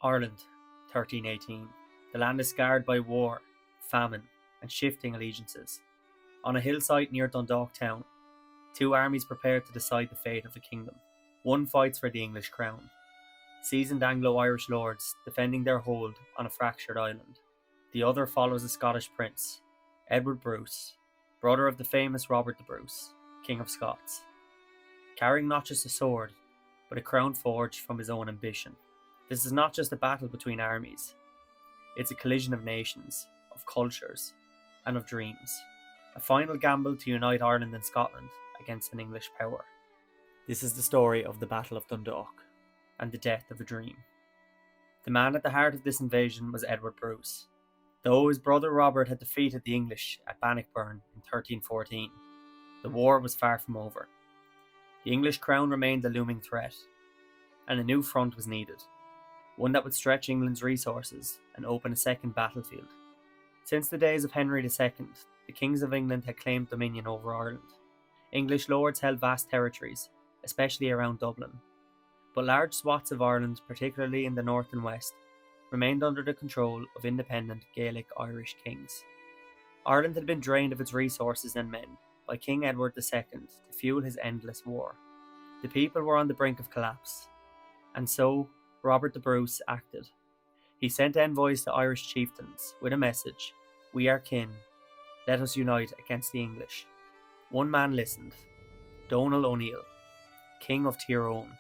Ireland, 1318. The land is scarred by war, famine, and shifting allegiances. On a hillside near Dundalk town, two armies prepare to decide the fate of the kingdom. One fights for the English crown, seasoned Anglo-Irish lords defending their hold on a fractured island. The other follows a Scottish prince, Edward Bruce, brother of the famous Robert the Bruce, King of Scots, carrying not just a sword, but a crown forged from his own ambition. This is not just a battle between armies, it's a collision of nations, of cultures, and of dreams. A final gamble to unite Ireland and Scotland against an English power. This is the story of the Battle of Dundalk, and the death of a dream. The man at the heart of this invasion was Edward Bruce. Though his brother Robert had defeated the English at Bannockburn in 1314, the war was far from over. The English crown remained a looming threat, and a new front was needed, one that would stretch England's resources and open a second battlefield. Since the days of Henry II, the kings of England had claimed dominion over Ireland. English lords held vast territories, especially around Dublin, but large swaths of Ireland, particularly in the north and west, remained under the control of independent Gaelic Irish kings. Ireland had been drained of its resources and men by King Edward II to fuel his endless war. The people were on the brink of collapse, and so Robert the Bruce acted. He sent envoys to Irish chieftains with a message: "We are kin, let us unite against the English." One man listened, Donal O'Neill, King of Tyrone.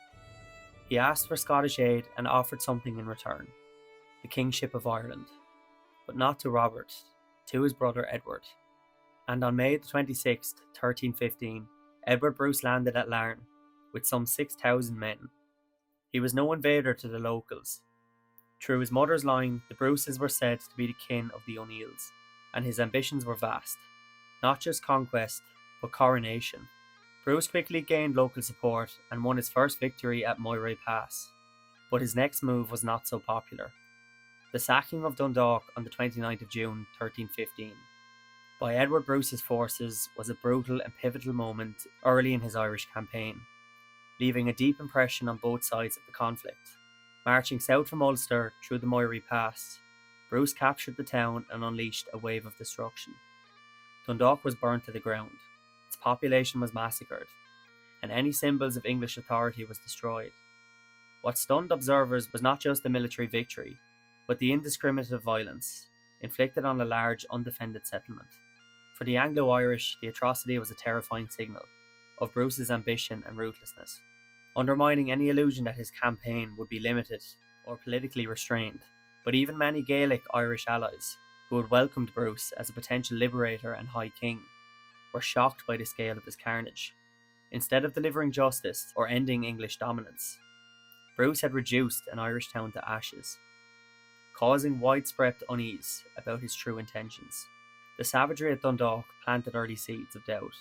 He asked for Scottish aid and offered something in return: the Kingship of Ireland. But not to Robert, to his brother Edward. And on May 26, 1315, Edward Bruce landed at Larne with some 6,000 men. He was no invader to the locals. Through his mother's line, the Bruces were said to be the kin of the O'Neills, and his ambitions were vast. Not just conquest, but coronation. Bruce quickly gained local support and won his first victory at Moray Pass. But his next move was not so popular. The sacking of Dundalk on the 29th of June 1315 by Edward Bruce's forces was a brutal and pivotal moment early in his Irish campaign, leaving a deep impression on both sides of the conflict. Marching south from Ulster through the Moray Pass, Bruce captured the town and unleashed a wave of destruction. Dundalk was burnt to the ground, its population was massacred, and any symbols of English authority was destroyed. What stunned observers was not just the military victory, but the indiscriminate violence inflicted on a large undefended settlement. For the Anglo-Irish, the atrocity was a terrifying signal of Bruce's ambition and ruthlessness, undermining any illusion that his campaign would be limited or politically restrained. But even many Gaelic Irish allies, who had welcomed Bruce as a potential liberator and High King, were shocked by the scale of his carnage. Instead of delivering justice or ending English dominance, Bruce had reduced an Irish town to ashes, causing widespread unease about his true intentions. The savagery at Dundalk planted early seeds of doubt,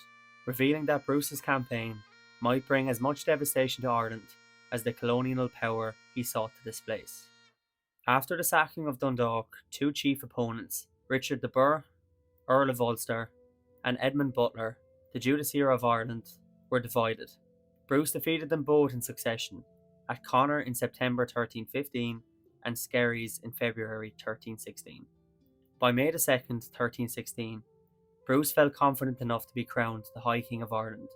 revealing that Bruce's campaign might bring as much devastation to Ireland as the colonial power he sought to displace. After the sacking of Dundalk, two chief opponents, Richard de Burgh, Earl of Ulster, and Edmund Butler, the Justiciar of Ireland, were divided. Bruce defeated them both in succession, at Connor in September 1315 and Skerries in February 1316. By May 2nd, 1316, Bruce felt confident enough to be crowned the High King of Ireland.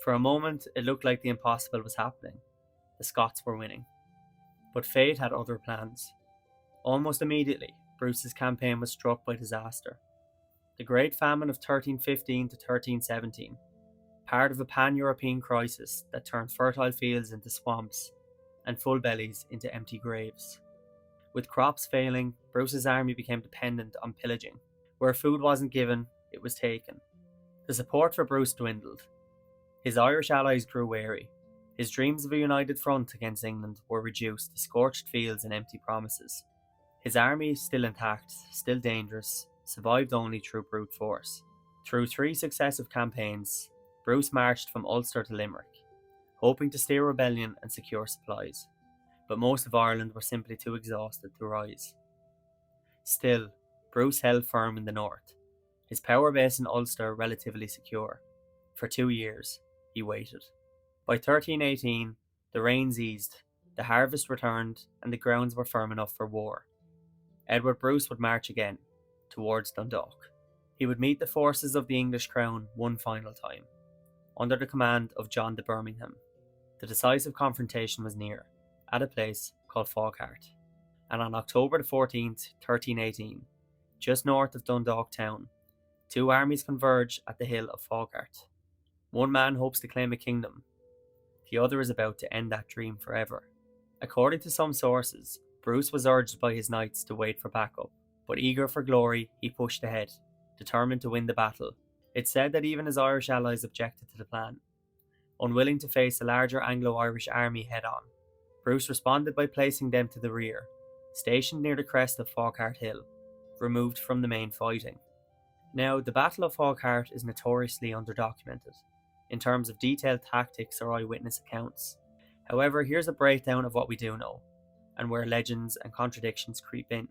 For a moment, it looked like the impossible was happening. The Scots were winning. But fate had other plans. Almost immediately, Bruce's campaign was struck by disaster. The Great Famine of 1315 to 1317, part of a pan-European crisis that turned fertile fields into swamps and full bellies into empty graves. With crops failing, Bruce's army became dependent on pillaging. Where food wasn't given, it was taken. The support for Bruce dwindled. His Irish allies grew wary. His dreams of a united front against England were reduced to scorched fields and empty promises. His army, still intact, still dangerous, survived only through brute force. Through 3 successive campaigns, Bruce marched from Ulster to Limerick, hoping to steer rebellion and secure supplies. But most of Ireland were simply too exhausted to rise. Still, Bruce held firm in the north, his power base in Ulster relatively secure. For 2 years, he waited. By 1318, the rains eased, The harvest returned, and the grounds were firm enough for war. Edward Bruce would march again, towards Dundalk. He would meet the forces of the English crown one final time, under the command of John de Birmingham. The decisive confrontation was near, at a place called Faughart, and on October the 14th, 1318, just north of Dundalk town, two armies converge at the hill of Faughart. One man hopes to claim a kingdom, the other is about to end that dream forever. According to some sources, Bruce was urged by his knights to wait for backup, but eager for glory, he pushed ahead, determined to win the battle. It's said that even his Irish allies objected to the plan. Unwilling to face a larger Anglo-Irish army head-on, Bruce responded by placing them to the rear, stationed near the crest of Faughart Hill, removed from the main fighting. Now, the Battle of Faughart is notoriously underdocumented, in terms of detailed tactics or eyewitness accounts. However, here's a breakdown of what we do know, and where legends and contradictions creep in.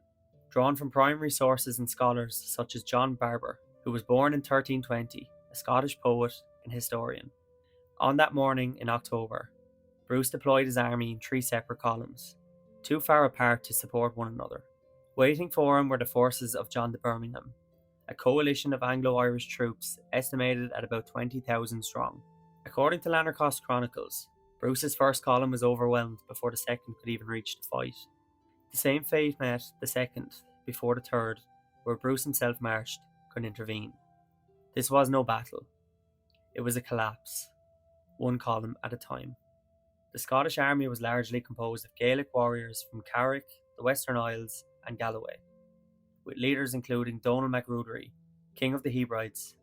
Drawn from primary sources and scholars such as John Barber, who was born in 1320, a Scottish poet and historian. On that morning in October, Bruce deployed his army in three separate columns, too far apart to support one another. Waiting for him were the forces of John de Birmingham, a coalition of Anglo-Irish troops estimated at about 20,000 strong. According to Lanarkos Chronicles, Bruce's first column was overwhelmed before the second could even reach the fight. The same fate met the second before the third, where Bruce himself marched, could intervene. This was no battle. It was a collapse, one column at a time. The Scottish army was largely composed of Gaelic warriors from Carrick, the Western Isles, and Galloway, with leaders including Donald MacRudery, King of the Hebrides,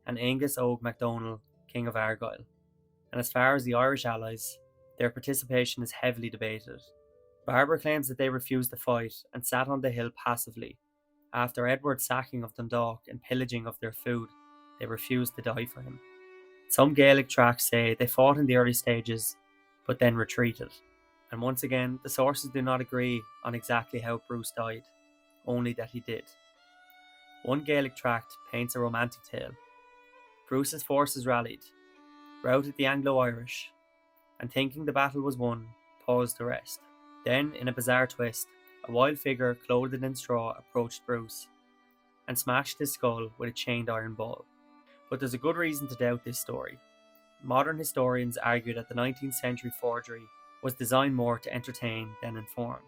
and Angus Og MacDonald, King of Argyll. And as far as the Irish allies, their participation is heavily debated. Barber claims that they refused to fight and sat on the hill passively. After Edward's sacking of Dundalk and pillaging of their food, they refused to die for him. Some Gaelic tracts say they fought in the early stages, but then retreated. And once again, the sources do not agree on exactly how Bruce died, only that he did. One Gaelic tract paints a romantic tale. Bruce's forces rallied, routed the Anglo-Irish, and thinking the battle was won, paused to rest. Then, in a bizarre twist, a wild figure clothed in straw approached Bruce and smashed his skull with a chained iron ball. But there's a good reason to doubt this story. Modern historians argue that the 19th century forgery was designed more to entertain than inform.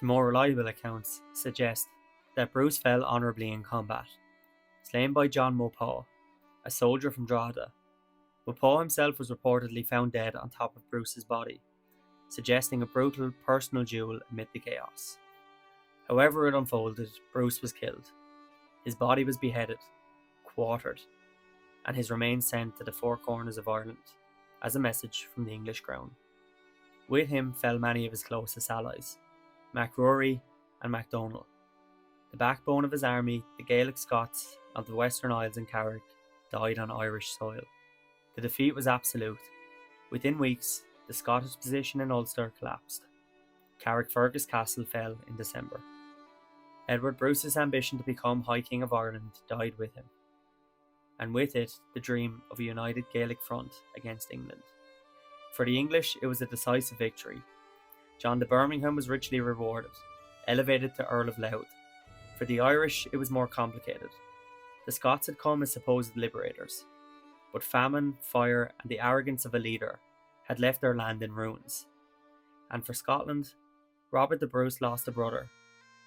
The more reliable accounts suggest that Bruce fell honourably in combat, slain by John Mopaw, a soldier from Drogheda. Mopaw himself was reportedly found dead on top of Bruce's body, suggesting a brutal personal duel amid the chaos. However it unfolded, Bruce was killed. His body was beheaded, quartered, and his remains sent to the four corners of Ireland as a message from the English crown. With him fell many of his closest allies, MacRury and MacDonald. The backbone of his army, the Gaelic Scots of the Western Isles and Carrick, died on Irish soil. The defeat was absolute. Within weeks, the Scottish position in Ulster collapsed. Carrickfergus Castle fell in December. Edward Bruce's ambition to become High King of Ireland died with him, and with it the dream of a united Gaelic front against England. For the English, it was a decisive victory. John de Birmingham was richly rewarded, elevated to Earl of Louth. For the Irish, it was more complicated. The Scots had come as supposed liberators, but famine, fire, and the arrogance of a leader had left their land in ruins. And for Scotland, Robert the Bruce lost a brother,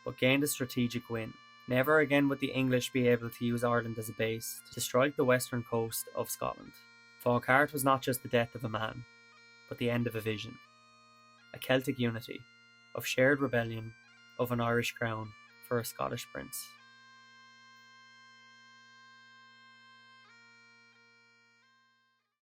but gained a strategic win. Never again would the English be able to use Ireland as a base to strike the western coast of Scotland. Faughart was not just the death of a man, but the end of a vision. A Celtic unity, of shared rebellion, of an Irish crown for a Scottish prince.